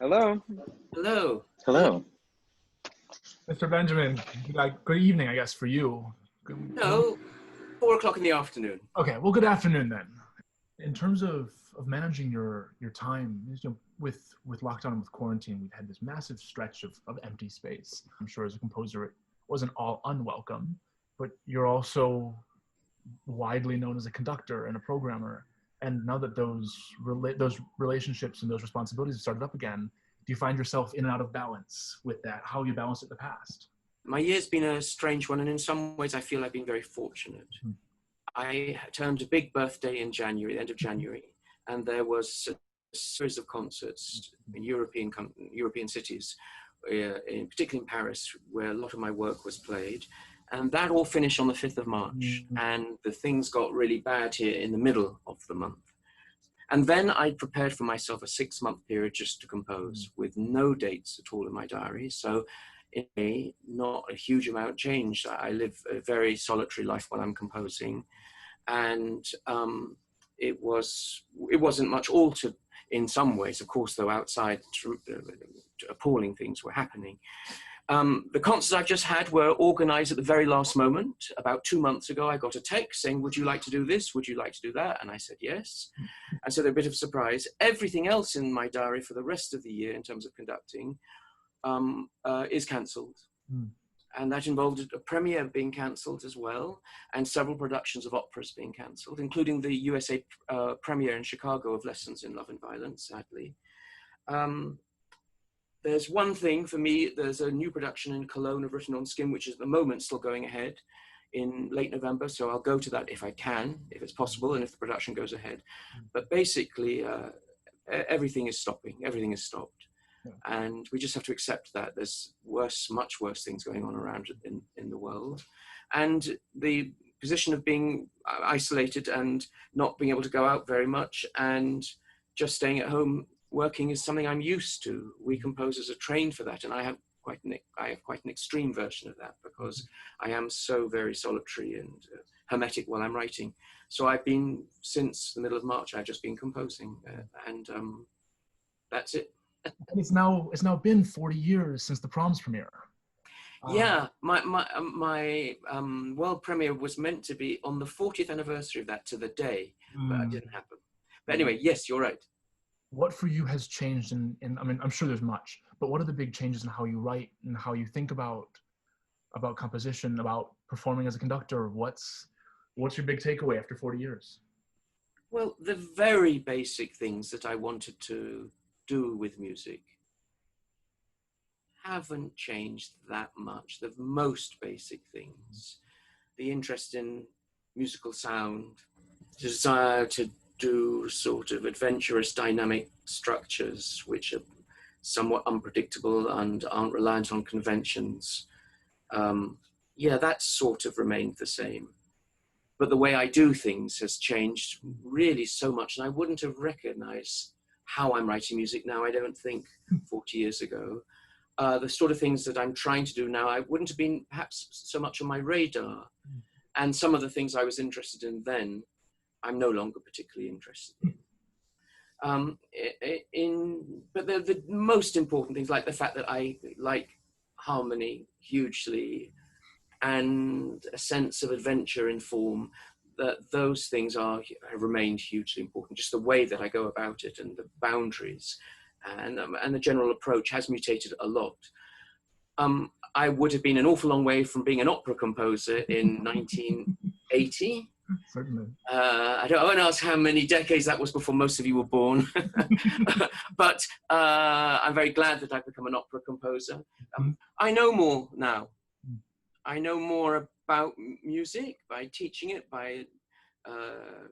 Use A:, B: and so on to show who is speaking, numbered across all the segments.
A: Hello.
B: Hello.
A: Hello.
C: Mr. Benjamin, good evening, I guess, for you.
B: No, 4 o'clock in the afternoon.
C: Okay, well, good afternoon then. In terms of managing your time, with lockdown and with quarantine, we've had this massive stretch of empty space. I'm sure as a composer, it wasn't all unwelcome, but you're also widely known as a conductor and a programmer. And now that those relationships and those responsibilities have started up again, do you find yourself in and out of balance with that? How you balanced it in the past?
B: My year's been a strange one, and in some ways I feel I've been very fortunate. I turned a big birthday in January, the end of January, and there was a series of concerts in European cities, particularly in Paris, where a lot of my work was played. And that all finished on the 5th of March, and the things got really bad here in the middle of the month. And then I prepared for myself a 6-month period just to compose with no dates at all in my diary. So not a huge amount changed. I live a very solitary life while I'm composing. And it wasn't much altered in some ways, of course, though outside appalling things were happening. The concerts I've just had were organized at the very last moment. About 2 months ago, I got a text saying, would you like to do this? Would you like to do that? And I said, yes. And so they're a bit of a surprise. Everything else in my diary for the rest of the year in terms of conducting is cancelled. And that involved a premiere being cancelled as well, and several productions of operas being cancelled, including the USA premiere in Chicago of Lessons in Love and Violence, sadly. There's one thing for me, there's a new production in Cologne of Written on Skin, which is at the moment still going ahead in late November. So I'll go to that if I can, if it's possible, and if the production goes ahead. But basically, everything is stopping, everything is stopped. And we just have to accept that there's much worse things going on around in the world. And the position of being isolated and not being able to go out very much and just staying at home working is something I'm used to. We composers are trained for that, and I have quite an extreme version of that because I am so very solitary and hermetic while I'm writing. So I've been, since the middle of March, I've just been composing, and that's it.
C: It's now been 40 years since the Proms premiere.
B: Yeah, my world premiere was meant to be on the 40th anniversary of that to the day, but it didn't happen. But anyway, yes, you're right.
C: What for you has changed in I mean, I'm sure there's much, but what are the big changes in how you write and how you think about composition, about performing as a conductor? What's your big takeaway after 40 years?
B: Well, the very basic things that I wanted to do with music haven't changed that much. The most basic things, the interest in musical sound, desire to do sort of adventurous dynamic structures which are somewhat unpredictable and aren't reliant on conventions. Yeah, that's sort of remained the same. But the way I do things has changed really so much, and I wouldn't have recognized how I'm writing music now, I don't think, 40 years ago. The sort of things that I'm trying to do now, I wouldn't have been perhaps so much on my radar. And some of the things I was interested in then, I'm no longer particularly interested in. But the most important things, like the fact that I like harmony hugely and a sense of adventure in form, that those things have remained hugely important. Just the way that I go about it and the boundaries and the general approach has mutated a lot. I would have been an awful long way from being an opera composer in 1980.
C: Certainly.
B: I won't ask how many decades that was before most of you were born, but I'm very glad that I've become an opera composer. I know more now. I know more about music by teaching it, by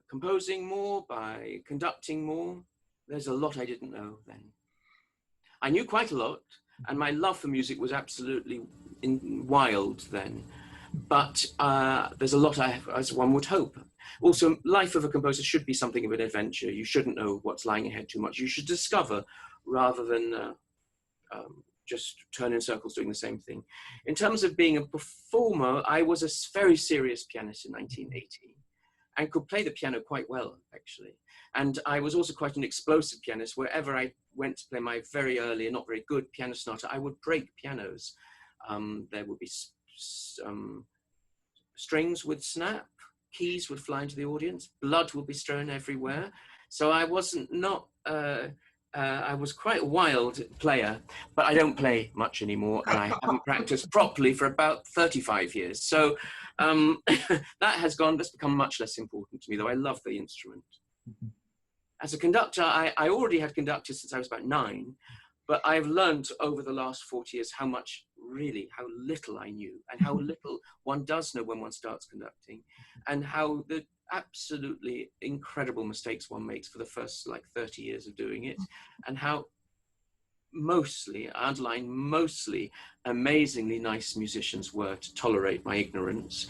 B: composing more, by conducting more. There's a lot I didn't know then. I knew quite a lot, and my love for music was absolutely wild then. But there's a lot as one would hope. Also, life of a composer should be something of an adventure. You shouldn't know what's lying ahead too much. You should discover rather than just turn in circles doing the same thing. In terms of being a performer, I was a very serious pianist in 1980. and could play the piano quite well, actually. And I was also quite an explosive pianist. Wherever I went to play my very early and not very good piano sonata, I would break pianos. There would be strings would snap, keys would fly into the audience, blood would be strewn everywhere. So I wasn't not, I was quite a wild player, but I don't play much anymore, and I haven't practiced properly for about 35 years. So that's become much less important to me, though I love the instrument. As a conductor, I already had conducted since I was about 9, but I've learned over the last 40 years how little I knew, and how little one does know when one starts conducting, and how the absolutely incredible mistakes one makes for the first 30 years of doing it, and how mostly amazingly nice musicians were to tolerate my ignorance.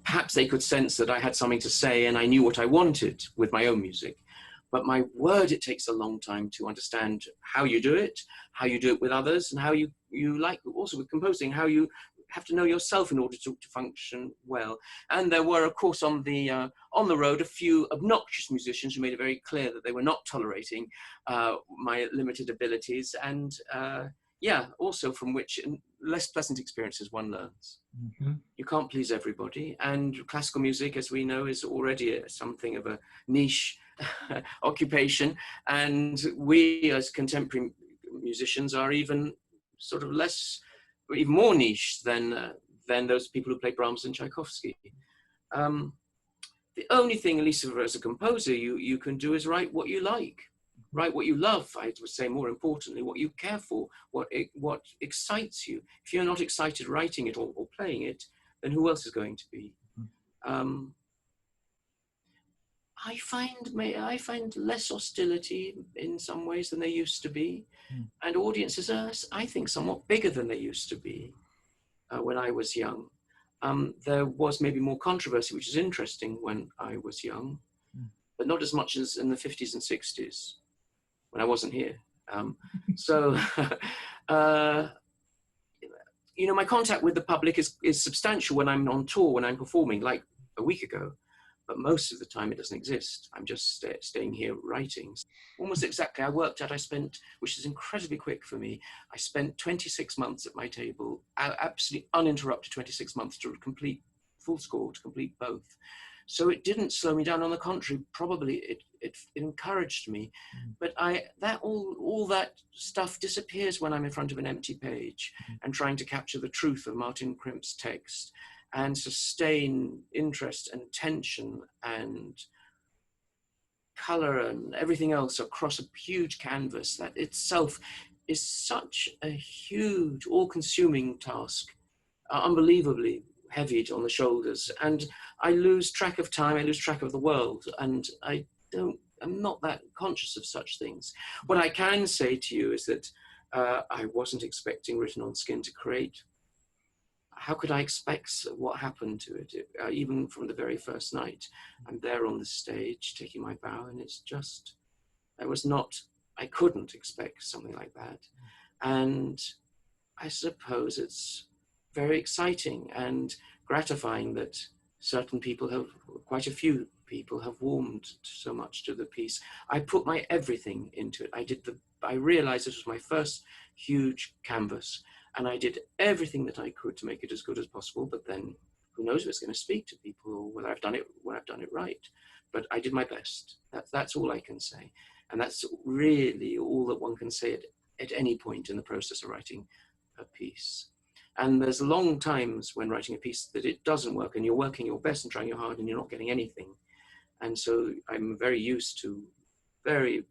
B: Perhaps they could sense that I had something to say and I knew what I wanted with my own music. But my word, it takes a long time to understand how you do it with others, and how you like, also with composing, how you have to know yourself in order to function well. And there were, of course, on the road, a few obnoxious musicians who made it very clear that they were not tolerating my limited abilities, and also from which less pleasant experiences one learns. You can't please everybody, and classical music, as we know, is already something of a niche occupation, and we as contemporary musicians are even even more niche than those people who play Brahms and Tchaikovsky. The only thing, at least as a composer, you can do is write what you like, write what you love. I would say, more importantly, what you care for, what excites you. If you're not excited writing it or playing it, then who else is going to be? I find less hostility in some ways than they used to be, and audiences are, I think, somewhat bigger than they used to be when I was young. There was maybe more controversy, which is interesting, when I was young, but not as much as in the 50s and 60s when I wasn't here. My contact with the public is substantial when I'm on tour, when I'm performing, like a week ago. But most of the time it doesn't exist. I'm just staying here writing. Almost exactly, I spent, which is incredibly quick for me, I spent 26 months at my table, absolutely uninterrupted 26 months to complete full score, to complete both. So it didn't slow me down. On the contrary, probably it encouraged me. But all that stuff disappears when I'm in front of an empty page and trying to capture the truth of Martin Krimp's text, and sustain interest and tension and color and everything else across a huge canvas that itself is such a huge, all-consuming task, unbelievably heavy on the shoulders. And I lose track of time, I lose track of the world, and I'm not that conscious of such things. What I can say to you is that I wasn't expecting Written on Skin to create. How could I expect what happened to it? Even from the very first night, I'm there on the stage taking my bow, and it's just, I couldn't expect something like that. And I suppose it's very exciting and gratifying that quite a few people have warmed so much to the piece. I put my everything into it. I realized this was my first huge canvas, and I did everything that I could to make it as good as possible. But then, who knows if it's going to speak to people, or whether I've done it right. But I did my best. That's all I can say, and that's really all that one can say at any point in the process of writing a piece. And there's long times when writing a piece that it doesn't work, and you're working your best and trying your hard, and you're not getting anything. And so I'm very used to very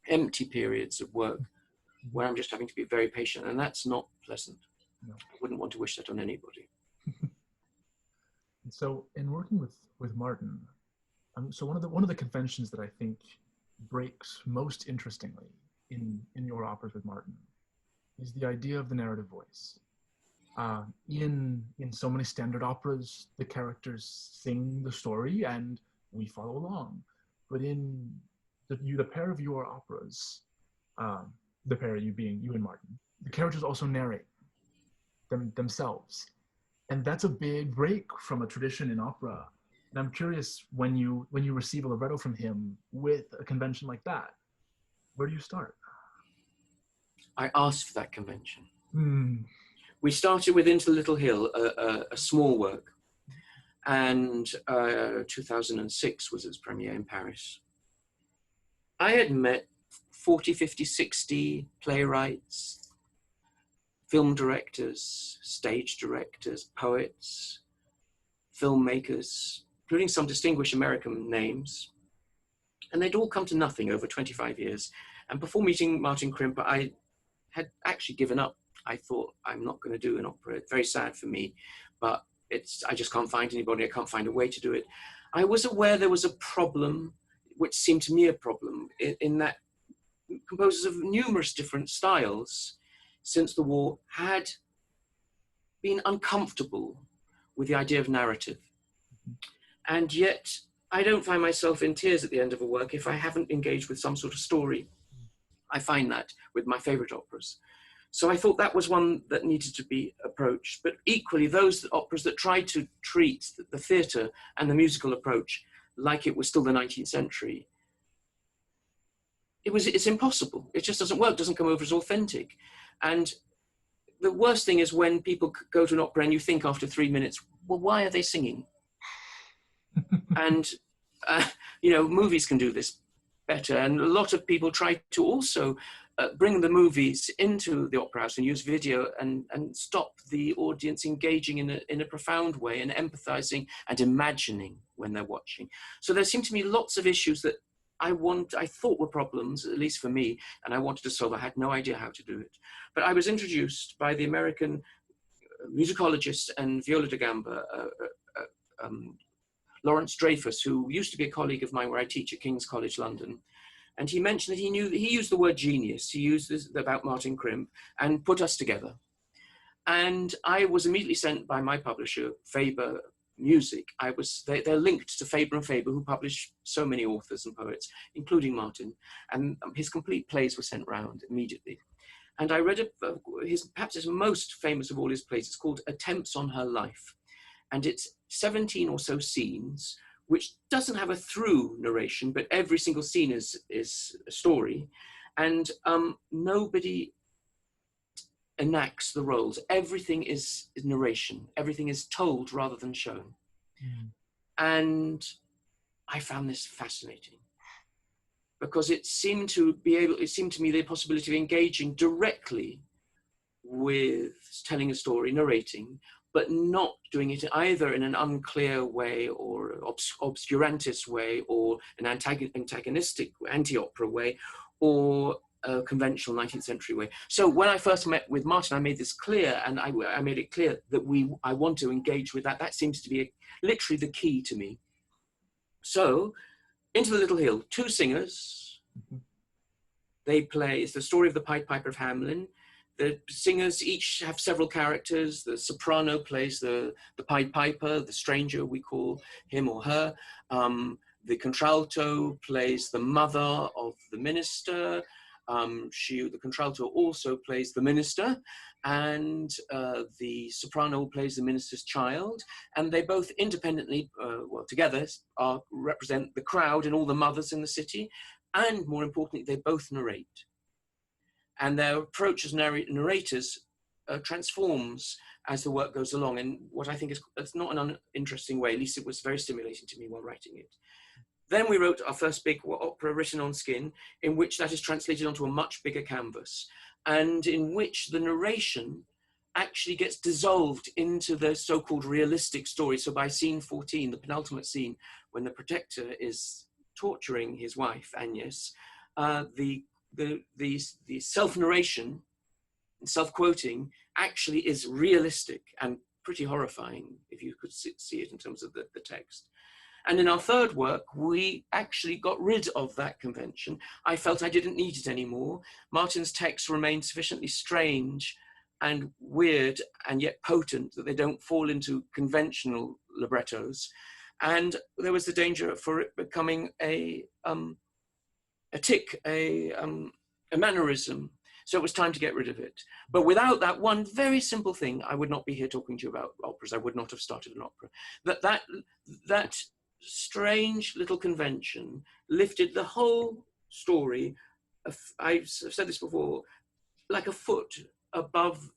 B: empty periods of work where I'm just having to be very patient, and that's not pleasant. No. I wouldn't want to wish that on anybody.
C: So in working with Martin, so one of the conventions that I think breaks most interestingly in your operas with Martin is the idea of the narrative voice. In so many standard operas, the characters sing the story and we follow along. But in the pair of your operas, the pair of you being you and Martin, the characters also narrate themselves. And that's a big break from a tradition in opera And I'm curious, when you receive a libretto from him with a convention like that, where do you start?
B: I asked for that convention.
C: Mm.
B: We started with Into the Little Hill, a small work, and 2006 was its premiere in Paris. I had met 40, 50, 60 playwrights, film directors, stage directors, poets, filmmakers, including some distinguished American names. And they'd all come to nothing over 25 years. And before meeting Martin Krimper, I had actually given up. I thought, I'm not going to do an opera. It's very sad for me, but I just can't find anybody. I can't find a way to do it. I was aware there was a problem, which seemed to me a problem, in that composers of numerous different styles since the war had been uncomfortable with the idea of narrative. And yet, I don't find myself in tears at the end of a work if I haven't engaged with some sort of story. I find that with my favorite operas. So I thought that was one that needed to be approached. But equally, those operas that tried to treat the theatre and the musical approach like it was still the 19th century, it's impossible. It just doesn't work, doesn't come over as authentic. And the worst thing is when people go to an opera and you think after 3 minutes, well, why are they singing? And, you know, movies can do this better. And a lot of people try to also bring the movies into the opera house and use video and stop the audience engaging in a profound way and empathizing and imagining when they're watching. So there seem to me lots of issues that I thought were problems, at least for me, and I wanted to solve. I had no idea how to do it. But I was introduced by the American musicologist and viola da gamba, Lawrence Dreyfus, who used to be a colleague of mine where I teach at King's College London. And he mentioned that he used the word genius. He used this about Martin Krimp and put us together. And I was immediately sent by my publisher, Faber Music. They're linked to Faber and Faber, who publish so many authors and poets, including Martin. And his complete plays were sent round immediately. And I read perhaps his most famous of all his plays. It's called Attempts on Her Life. And it's 17 or so scenes, which doesn't have a through narration, but every single scene is a story. And nobody enacts the roles. Everything is narration. Everything is told rather than shown. Mm. And I found this fascinating because it seemed to me the possibility of engaging directly with telling a story, narrating, but not doing it either in an unclear way or obscurantist way or an antagonistic anti-opera way or a conventional 19th century way. So when I first met with Martin, I made this clear, and I made it clear that I want to engage with that. That seems to be literally the key to me. So Into the Little Hill, 2 singers. They play, it's the story of the Pied Piper of Hamelin. The singers each have several characters. The soprano plays the Pied Piper, the stranger, we call him or her. The contralto plays the mother of the minister. The contralto also plays the minister, and the soprano plays the minister's child. And they both independently, together, represent the crowd and all the mothers in the city. And more importantly, they both narrate. And their approach as narrators transforms as the work goes along. And what I think is, it's not an uninteresting way, at least it was very stimulating to me while writing it. Then we wrote our first big opera, Written on Skin, in which that is translated onto a much bigger canvas, and in which the narration actually gets dissolved into the so-called realistic story. So by scene 14, the penultimate scene, when the protector is torturing his wife, Agnes, the self-narration and self-quoting actually is realistic and pretty horrifying if you could see it in terms of the text. And in our third work, we actually got rid of that convention. I felt I didn't need it anymore. Martin's texts remain sufficiently strange and weird and yet potent that they don't fall into conventional librettos. And there was the danger for it becoming a tic, a mannerism. So it was time to get rid of it. But without that one very simple thing, I would not be here talking to you about operas. I would not have started an opera. That strange little convention lifted the whole story, I've said this before, like a foot above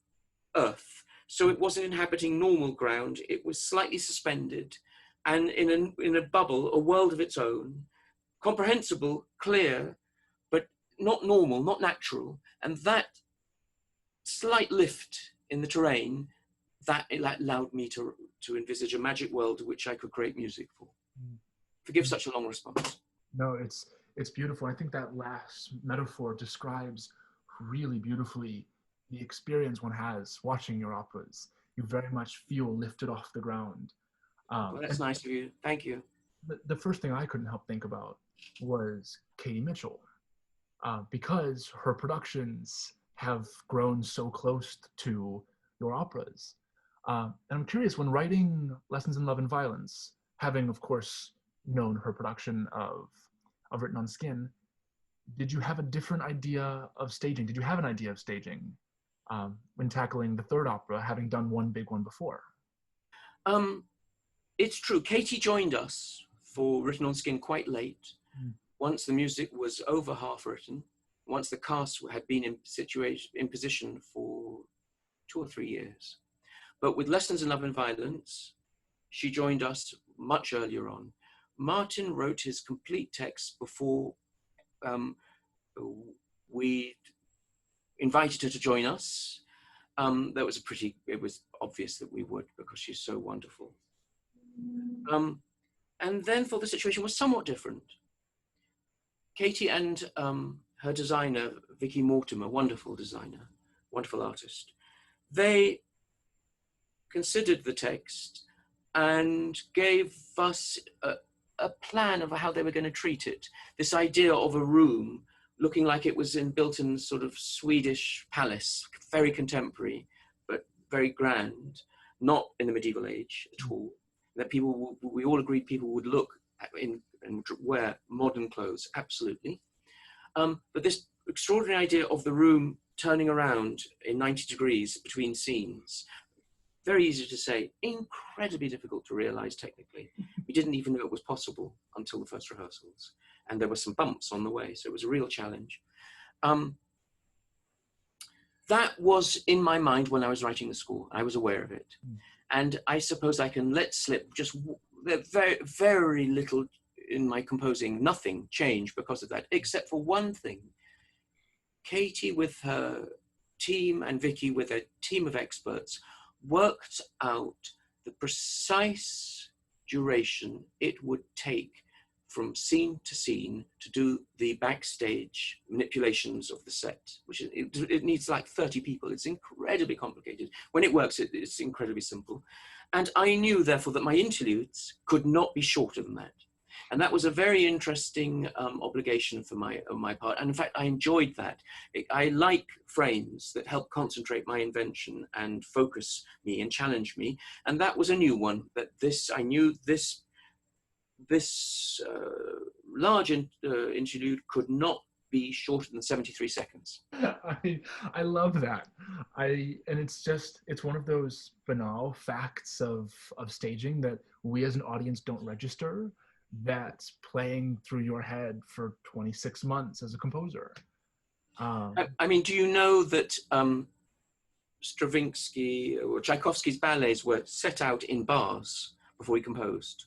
B: earth. So it wasn't inhabiting normal ground, it was slightly suspended and in a bubble, a world of its own, comprehensible, clear, but not normal, not natural. And that slight lift in the terrain, that allowed me to envisage a magic world which I could create music for. Forgive such a long response.
C: No, it's beautiful. I think that last metaphor describes really beautifully the experience one has watching your operas. You very much feel lifted off the ground.
B: Well, that's nice of you. Thank you.
C: The first thing I couldn't help think about was Katie Mitchell, because her productions have grown so close to your operas. And I'm curious, when writing Lessons in Love and Violence, having, of course, known her production of Written on Skin, did you have a different idea of staging? Did you have an idea of staging when tackling the third opera, having done one big one before?
B: It's true. Katie joined us for Written on Skin quite late. Once the music was over half written, once the cast had been in position for 2 or 3 years. But with Lessons in Love and Violence, she joined us much earlier on. Martin wrote his complete text before we invited her to join us. It was obvious that we would, because she's so wonderful. And then for the situation was somewhat different. Katie and her designer, Vicky Mortimer, wonderful designer, wonderful artist, they considered the text and gave us a plan of how they were going to treat it. This idea of a room looking like it was built in sort of Swedish palace, very contemporary, but very grand, not in the medieval age at all. That we all agreed people would look and wear modern clothes, absolutely. But this extraordinary idea of the room turning around in 90 degrees between scenes, very easy to say, incredibly difficult to realize technically. We didn't even know it was possible until the first rehearsals. And there were some bumps on the way, so it was a real challenge. That was in my mind when I was writing the score. I was aware of it. And I suppose I can let slip just very, very little in my composing, nothing changed because of that, except for one thing. Katie with her team and Vicky with a team of experts worked out the precise duration it would take from scene to scene to do the backstage manipulations of the set, which it needs like 30 people. It's incredibly complicated. When it works, it's incredibly simple. And I knew, therefore, that my interludes could not be shorter than that. And that was a very interesting obligation for on my part. And in fact, I enjoyed that. I like frames that help concentrate my invention and focus me and challenge me. And that was a new one, that I knew this large interlude could not be shorter than 73 seconds.
C: I love that. And it's one of those banal facts of staging that we as an audience don't register, that's playing through your head for 26 months as a composer.
B: I mean, do you know that Stravinsky or Tchaikovsky's ballets were set out in bars before he composed?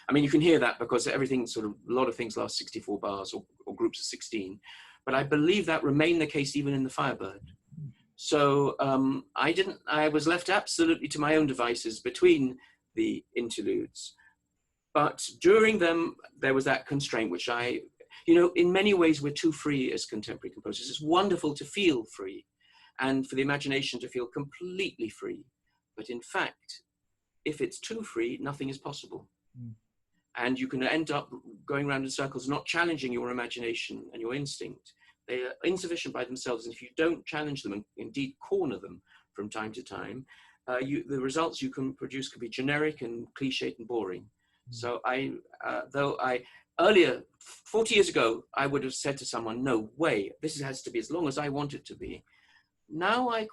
B: I mean, you can hear that because everything a lot of things last 64 bars or groups of 16. But I believe that remained the case even in the Firebird. So I was left absolutely to my own devices between the interludes. But during them, there was that constraint, which in many ways, we're too free as contemporary composers. It's wonderful to feel free and for the imagination to feel completely free. But in fact, if it's too free, nothing is possible. And you can end up going around in circles, not challenging your imagination and your instinct. They are insufficient by themselves. And if you don't challenge them and indeed corner them from time to time, the results you can produce can be generic and cliched and boring. So earlier, 40 years ago, I would have said to someone, no way, this has to be as long as I want it to be. Now I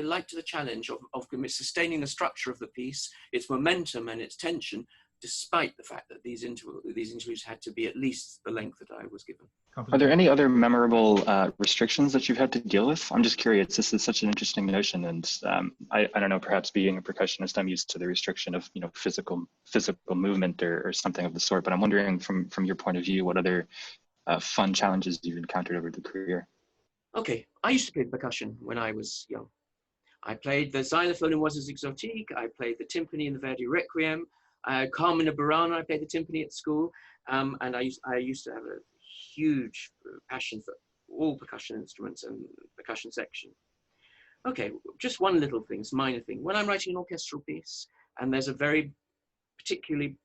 B: like the challenge of sustaining the structure of the piece, its momentum and its tension, despite the fact that these interviews had to be at least the length that I was given.
A: Are there any other memorable restrictions that you've had to deal with? I'm just curious. This is such an interesting notion, and I don't know. Perhaps being a percussionist, I'm used to the restriction of physical movement or something of the sort. But I'm wondering, from your point of view, what other fun challenges you've encountered over the career?
B: Okay, I used to play percussion when I was young. I played the xylophone in Voices Exotiques. I played the timpani in the Verdi Requiem. Carmina Burana, I played the timpani at school. And I used to have a huge passion for all percussion instruments and percussion section. Okay, just one little thing, minor thing. When I'm writing an orchestral piece and there's a very particularly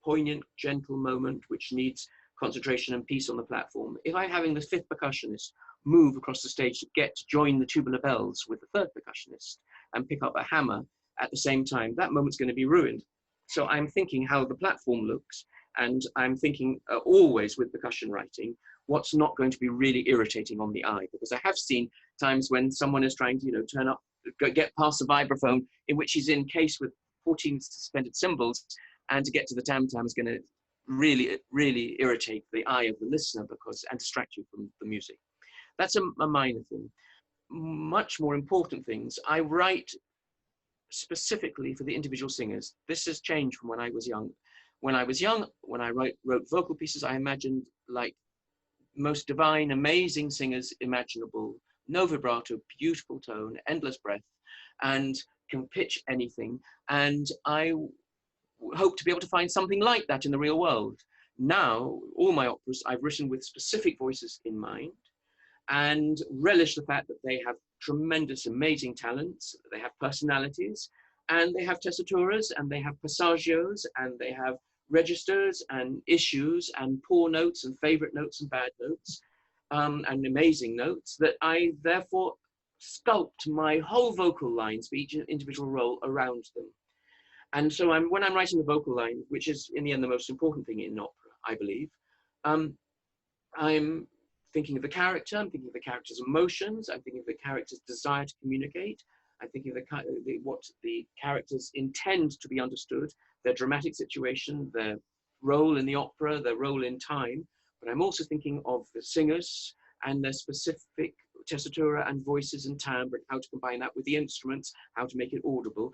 B: poignant, gentle moment which needs concentration and peace on the platform, if I'm having the fifth percussionist move across the stage to join the tubular bells with the third percussionist and pick up a hammer at the same time, that moment's going to be ruined. So I'm thinking how the platform looks, and I'm thinking always with percussion writing, what's not going to be really irritating on the eye, because I have seen times when someone is trying to, turn up, get past the vibraphone in which he's encased with 14 suspended cymbals, and to get to the tam-tam is going to really, really irritate the eye of the listener and distract you from the music. That's a minor thing. Much more important things, I write specifically for the individual singers. This has changed from when I was young. When I was young, when I wrote vocal pieces, I imagined like most divine, amazing singers imaginable. No vibrato, beautiful tone, endless breath, and can pitch anything. And I hope to be able to find something like that in the real world. Now, all my operas I've written with specific voices in mind, and relish the fact that they have tremendous, amazing talents, they have personalities, and they have tessituras, and they have passagios, and they have registers and issues and poor notes and favorite notes and bad notes, and amazing notes, that I therefore sculpt my whole vocal lines for each individual role around them. And so when I'm writing the vocal line, which is in the end the most important thing in opera, I believe, I'm thinking of the character, I'm thinking of the character's emotions, I'm thinking of the character's desire to communicate, I'm thinking of what the characters intend to be understood, their dramatic situation, their role in the opera, their role in time. But I'm also thinking of the singers and their specific tessitura and voices and timbre, and how to combine that with the instruments, how to make it audible.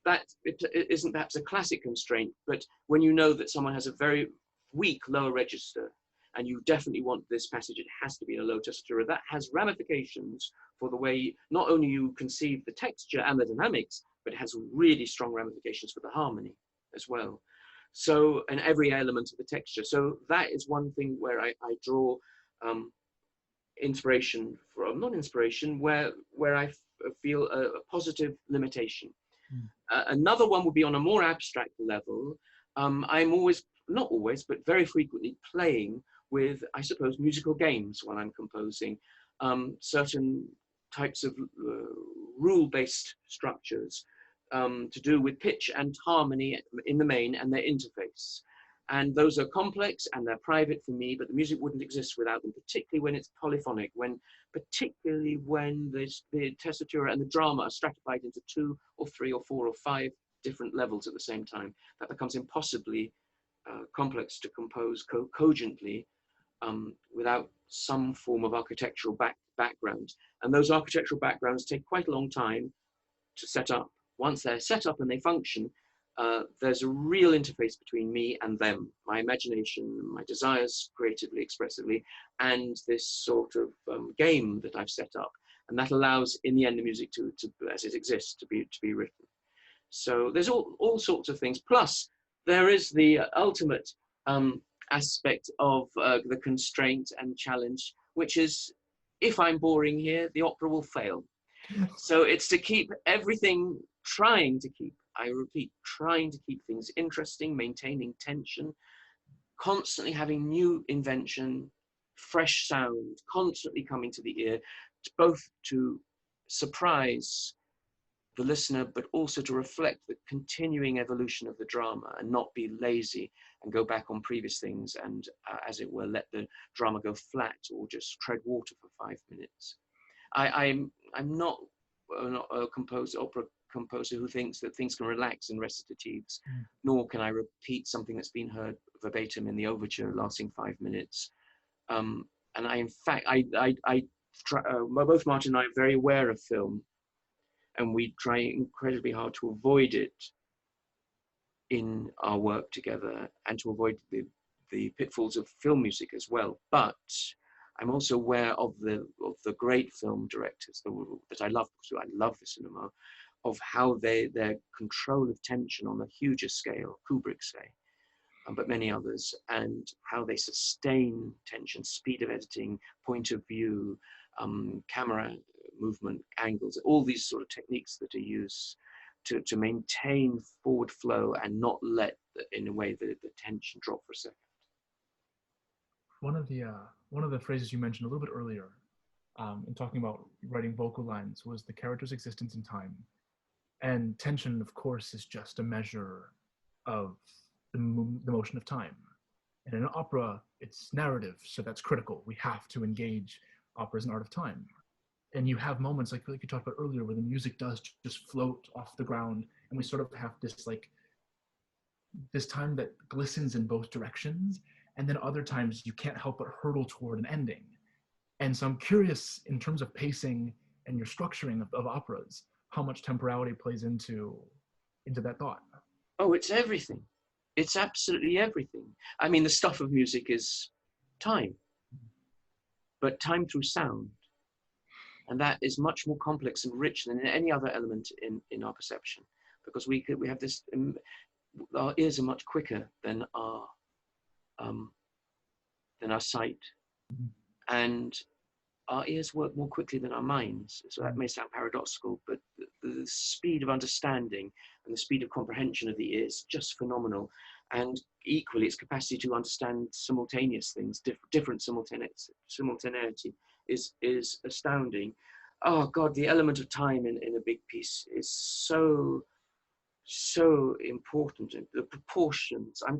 B: That it isn't perhaps a classic constraint, but when you know that someone has a very weak lower register, and you definitely want this passage, it has to be in a low tessitura, that has ramifications for the way not only you conceive the texture and the dynamics, but it has really strong ramifications for the harmony as well. So, and every element of the texture. So that is one thing where I draw inspiration from, not inspiration, where I feel a positive limitation. Another one would be on a more abstract level. I'm always, not always, but very frequently playing with, I suppose, musical games when I'm composing, certain types of rule-based structures to do with pitch and harmony in the main and their interface. And those are complex and they're private for me, but the music wouldn't exist without them, particularly when it's polyphonic, particularly when the tessitura and the drama are stratified into 2 or 3 or 4 or 5 different levels at the same time. That becomes impossibly complex to compose cogently without some form of architectural background. And those architectural backgrounds take quite a long time to set up. Once they're set up and they function, there's a real interface between me and them, my imagination, my desires creatively, expressively, and this sort of game that I've set up. And that allows, in the end, the music to as it exists, to be written. So there's all sorts of things. Plus, there is the ultimate aspect of the constraint and challenge, which is, if I'm boring here, the opera will fail. So it's to keep everything, I repeat, trying to keep things interesting, maintaining tension, constantly having new invention, fresh sound, constantly coming to the ear, both to surprise the listener, but also to reflect the continuing evolution of the drama and not be lazy and go back on previous things and, as it were, let the drama go flat or just tread water for 5 minutes. I'm not a opera composer who thinks that things can relax in recitatives, nor can I repeat something that's been heard verbatim in the overture lasting 5 minutes. And in fact, both Martin and I are very aware of film, and we try incredibly hard to avoid it in our work together, and to avoid the pitfalls of film music as well. But I'm also aware of the great film directors that I love, because I love the cinema, of how their control of tension on a huger scale, Kubrick say, but many others, and how they sustain tension, speed of editing, point of view, camera movement, angles, all these sort of techniques that are used to maintain forward flow and not let, in a way, the tension drop for a second.
C: One of the phrases you mentioned a little bit earlier, in talking about writing vocal lines, was the character's existence in time. And tension, of course, is just a measure of the motion of time. And in an opera, it's narrative, so that's critical. We have to engage opera as an art of time. And you have moments like you talked about earlier, where the music does just float off the ground, and we sort of have this time that glistens in both directions, and then other times you can't help but hurtle toward an ending. And so I'm curious, in terms of pacing and your structuring of operas, how much temporality plays into that thought.
B: Oh, it's everything. It's absolutely everything. I mean, the stuff of music is time, but time through sound. And that is much more complex and rich than any other element in our perception, because we have this, our ears are much quicker than our sight, and our ears work more quickly than our minds. So that may sound paradoxical, but the speed of understanding and the speed of comprehension of the ear is just phenomenal. And equally, its capacity to understand simultaneous things, different simultaneity is astounding. Oh God, the element of time in a big piece is so important. And the proportions, I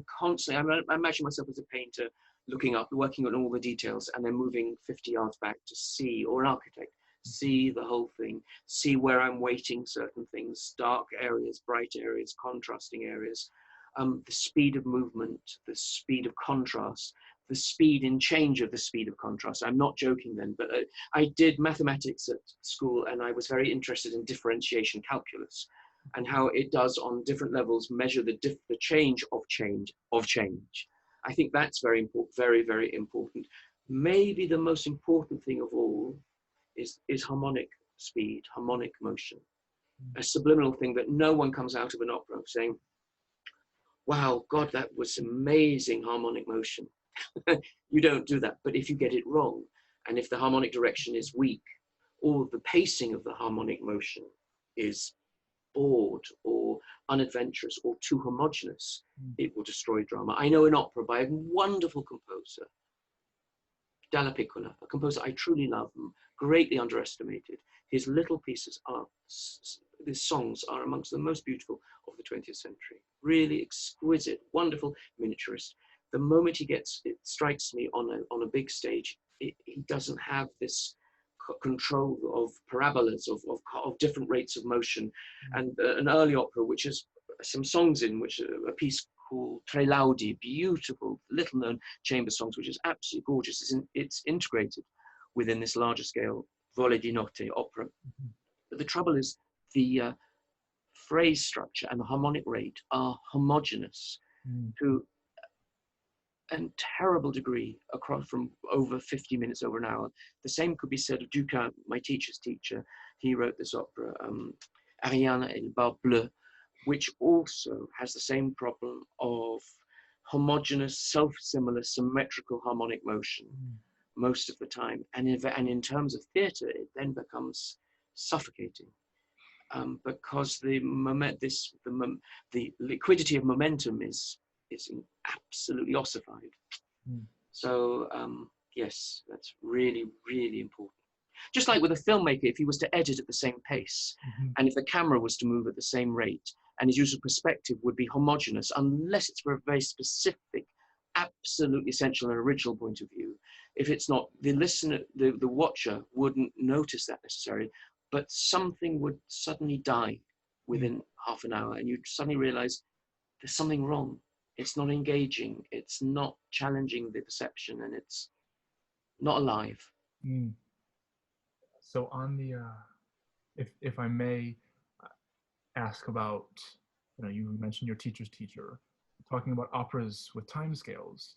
B: imagine myself as a painter, looking up, working on all the details, and then moving 50 yards back to see, or an architect, see the whole thing, see where I'm weighting certain things, dark areas, bright areas, contrasting areas, the speed of movement, the speed of contrast, the speed in change of the speed of contrast. I'm not joking then, but I did mathematics at school, and I was very interested in differentiation calculus, and how it does on different levels measure the change of change. I think that's very important, very, very important. Maybe the most important thing of all is harmonic speed, harmonic motion, a subliminal thing that no one comes out of an opera saying, wow, God, that was amazing harmonic motion. You don't do that. But if you get it wrong, and if the harmonic direction is weak, or the pacing of the harmonic motion is bored or unadventurous or too homogeneous, it will destroy drama. I know an opera by a wonderful composer, Lila Quillin, a composer I truly love, greatly underestimated. His little pieces his songs are amongst the most beautiful of the 20th century. Really exquisite, wonderful miniaturist. The moment it strikes me on a big stage, he doesn't have this control of parabolas, of different rates of motion. And an early opera, which has some songs in, which a piece called Tre Laudi, beautiful, little known chamber songs, which is absolutely gorgeous. It's integrated within this larger scale Vole di Notte opera. But the trouble is the phrase structure and the harmonic rate are homogeneous to a terrible degree across from over 50 minutes, over an hour. The same could be said of Ducas, my teacher's teacher. He wrote this opera, Ariane et le Bar Bleu, which also has the same problem of homogeneous, self-similar, symmetrical harmonic motion most of the time. And in terms of theatre, it then becomes suffocating. Because the liquidity of momentum is absolutely ossified. So yes, that's really, really important. Just like with a filmmaker, if he was to edit at the same pace, and if the camera was to move at the same rate, and his use of perspective would be homogeneous, unless it's for a very specific, absolutely essential and original point of view. If it's not, the listener, the watcher wouldn't notice that necessarily, but something would suddenly die within half an hour, and you suddenly realize there's something wrong. It's not engaging, it's not challenging the perception, and it's not alive.
C: So on the, if I may ask about, you mentioned your teacher's teacher, talking about operas with timescales,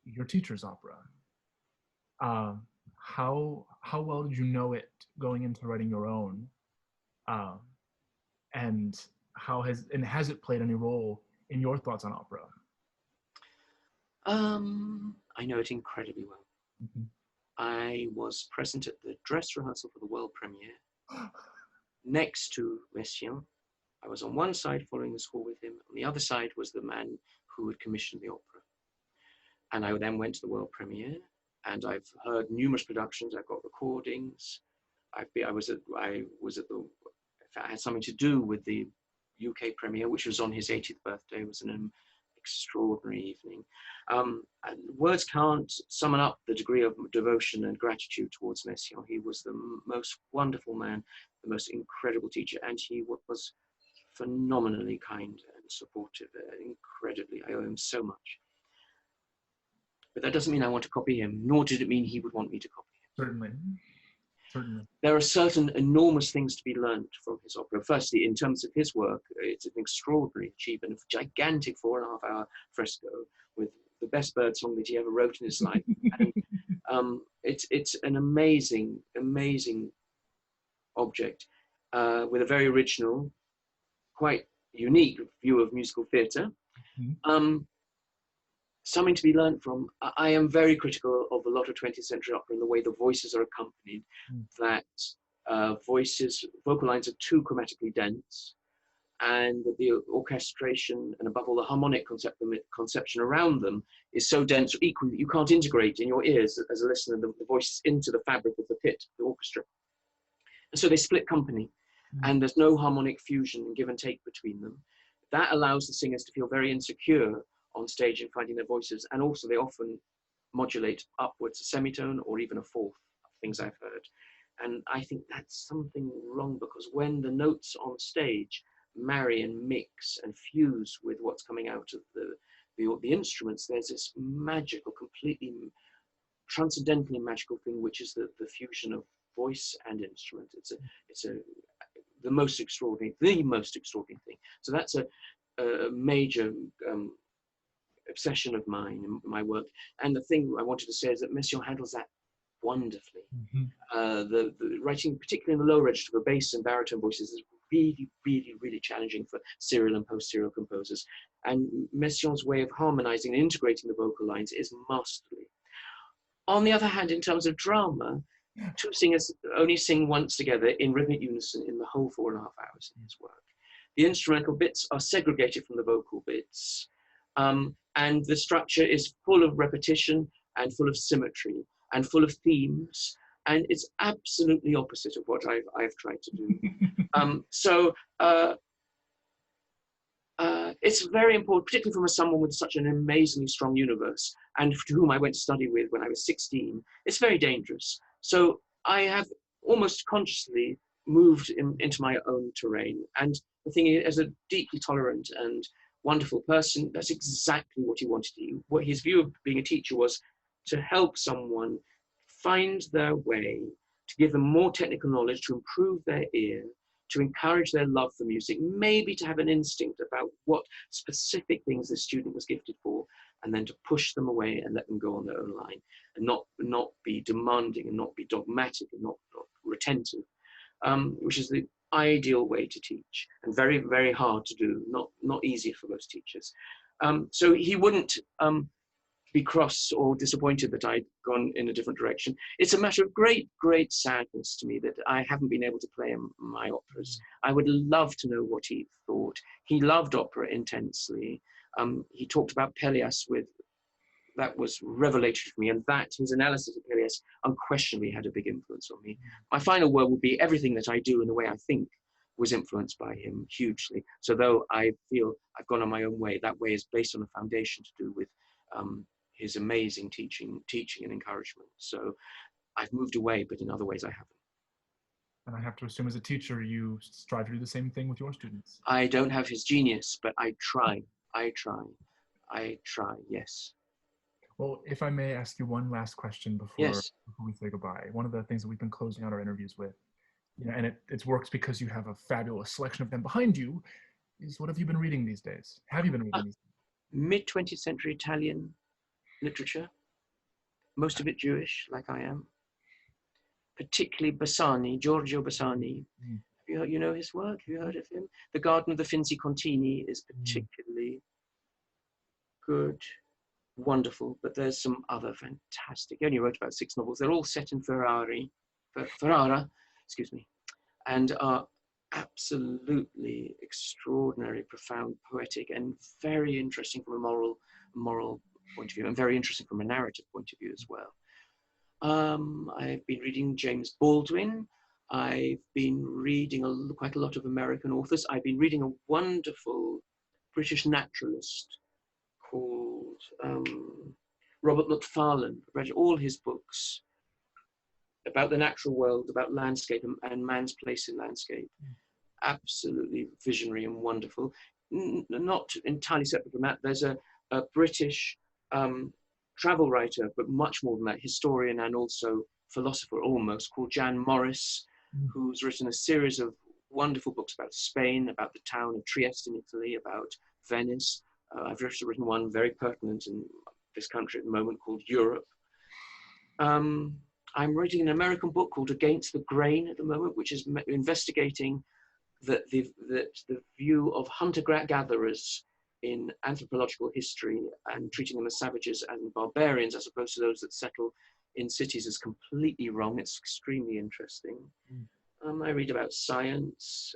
C: your teacher's opera. How well did you know it going into writing your own? And has it played any role in your thoughts on opera?
B: I know it incredibly well.
C: Mm-hmm.
B: I was present at the dress rehearsal for the world premiere next to Messiaen. I was on one side following the score with him. On the other side was the man who had commissioned the opera. And I then went to the world premiere, and I've heard numerous productions. I've got recordings. I had something to do with the UK premiere, which was on his 80th birthday. It was an extraordinary evening. And words can't sum up the degree of devotion and gratitude towards Messiaen. He was the most wonderful man, the most incredible teacher, and he was phenomenally kind and supportive, incredibly. I owe him so much. But that doesn't mean I want to copy him, nor did it mean he would want me to copy him.
C: Certainly.
B: There are certain enormous things to be learned from his opera. Firstly, in terms of his work, it's an extraordinary achievement, a gigantic 4.5-hour fresco with the best bird song that he ever wrote in his life. And it's an amazing object with a very original, quite unique view of musical theatre. Mm-hmm. Something to be learned from. I am very critical of a lot of 20th century opera in the way the voices are accompanied, that vocal lines are too chromatically dense, and that the orchestration and above all the harmonic conception around them is so dense equally that you can't integrate in your ears as a listener the voices into the fabric of the pit, the orchestra. And so they split company, and there's no harmonic fusion and give and take between them. That allows the singers to feel very insecure on stage in finding their voices, and also they often modulate upwards a semitone or even a fourth, things I've heard. And I think that's something wrong, because when the notes on stage marry and mix and fuse with what's coming out of the instruments, there's this magical, completely transcendently magical thing, which is the fusion of voice and instrument. It's the most extraordinary thing. So that's a major obsession of mine in my work. And the thing I wanted to say is that Messiaen handles that wonderfully. Mm-hmm. The writing, particularly in the low register for bass and baritone voices, is really challenging for serial and post-serial composers. And Messiaen's way of harmonizing and integrating the vocal lines is masterly. On the other hand, in terms of drama, two singers only sing once together in rhythmic unison in the whole 4.5 hours in his work. The instrumental bits are segregated from the vocal bits. And the structure is full of repetition and full of symmetry and full of themes, and it's absolutely opposite of what I've tried to do. So it's very important, particularly from someone with such an amazingly strong universe, and to whom I went to study with when I was 16. It's very dangerous. So I have almost consciously moved into my own terrain. And the thing is, as a deeply tolerant and wonderful person, that's exactly what he wanted to do. What his view of being a teacher was to help someone find their way, to give them more technical knowledge, to improve their ear, to encourage their love for music, maybe to have an instinct about what specific things the student was gifted for, and then to push them away and let them go on their own line, and not be demanding and not be dogmatic and not retentive, which is the ideal way to teach, and very, very hard to do, not easy for most teachers. So he wouldn't be cross or disappointed that I'd gone in a different direction. It's a matter of great, great sadness to me that I haven't been able to play my operas. I would love to know what he thought. He loved opera intensely. He talked about Pelléas that was revelatory for me, and that his analysis of Pelléas unquestionably had a big influence on me. My final word would be everything that I do and the way I think was influenced by him hugely. So though I feel I've gone on my own way, that way is based on a foundation to do with his amazing teaching and encouragement. So I've moved away, but in other ways I haven't.
C: And I have to assume as a teacher, you strive to do the same thing with your students.
B: I don't have his genius, but I try. Yes.
C: Well, if I may ask you one last question before we say goodbye. One of the things that we've been closing out our interviews with, and it works because you have a fabulous selection of them behind you, is what have you been reading these days? Have you been reading these days?
B: Mid-20th century Italian literature, most of it Jewish, like I am. Particularly Bassani, Giorgio Bassani. You know his work? Have you heard of him? The Garden of the Finzi Contini is particularly good, wonderful, but there's some other fantastic. He only wrote about 6 novels. They're all set in Ferrara, excuse me, and are absolutely extraordinary, profound, poetic, and very interesting from a moral point of view, and very interesting from a narrative point of view as well. I've been reading James Baldwin. I've been reading quite a lot of American authors. I've been reading a wonderful British naturalist called Robert Macfarlane. I've read all his books about the natural world, about landscape and man's place in landscape. Absolutely visionary and wonderful. Not entirely separate from that, there's a British travel writer, but much more than that, historian and also philosopher almost, called Jan Morris, who's written a series of wonderful books about Spain, about the town of Trieste in Italy, about Venice. I've also written one very pertinent in this country at the moment called Europe. I'm reading an American book called Against the Grain at the moment, which is investigating the view of hunter-gatherers in anthropological history and treating them as savages and barbarians as opposed to those that settle in cities is completely wrong. It's extremely interesting. I read about science,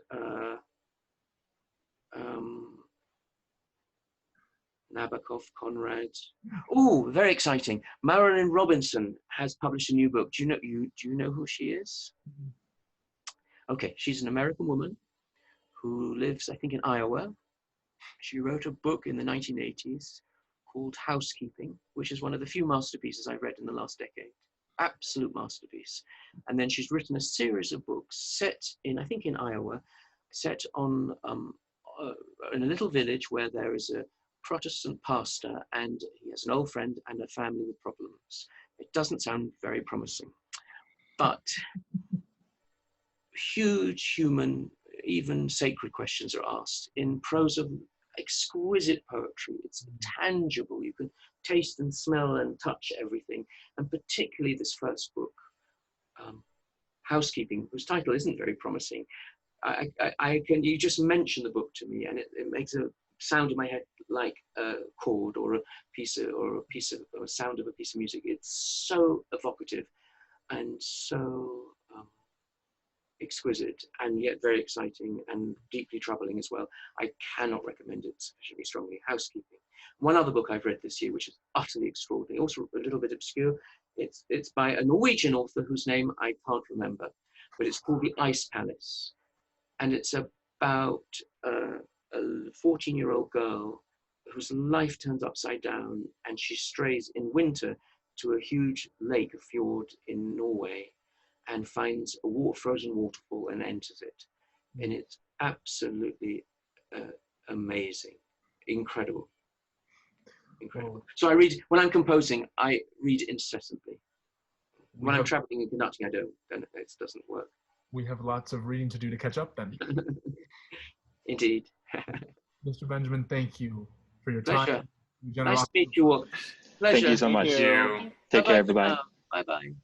B: Nabokov, Conrad. Oh, very exciting. Marilyn Robinson has published a new book. Do you know who she is? Okay, she's an American woman who lives, I think, in Iowa. She wrote a book in the 1980s called Housekeeping, which is one of the few masterpieces I've read in the last decade. Absolute masterpiece. And then she's written a series of books set in, I think in Iowa, set on in a little village where there is a Protestant pastor and he has an old friend and a family with problems. It doesn't sound very promising, but huge human, even sacred questions are asked in prose of exquisite poetry. It's tangible. You can taste and smell and touch everything. And particularly this first book, Housekeeping, whose title isn't very promising. You just mention the book to me and it makes a sound in my head like a chord or a sound of a piece of music. It's so evocative and so exquisite and yet very exciting and deeply troubling as well. I cannot recommend it sufficiently strongly. Housekeeping. One other book I've read this year, which is utterly extraordinary, also a little bit obscure. It's by a Norwegian author whose name I can't remember, but it's called The Ice Palace. And it's about a 14-year-old girl whose life turns upside down and she strays in winter to a huge lake, a fjord in Norway, and finds a frozen waterfall and enters it. And it's absolutely amazing, incredible. So I read, when I'm composing, I read incessantly. When I'm traveling and conducting, I don't, then it doesn't work.
C: We have lots of reading to do to catch up then.
B: Indeed.
C: Mr. Benjamin, thank you for your
B: Pleasure.
C: time.
B: Nice to meet you all. Pleasure.
A: Thank you so much.
D: Thank you.
A: Take care, everybody.
B: Bye-bye.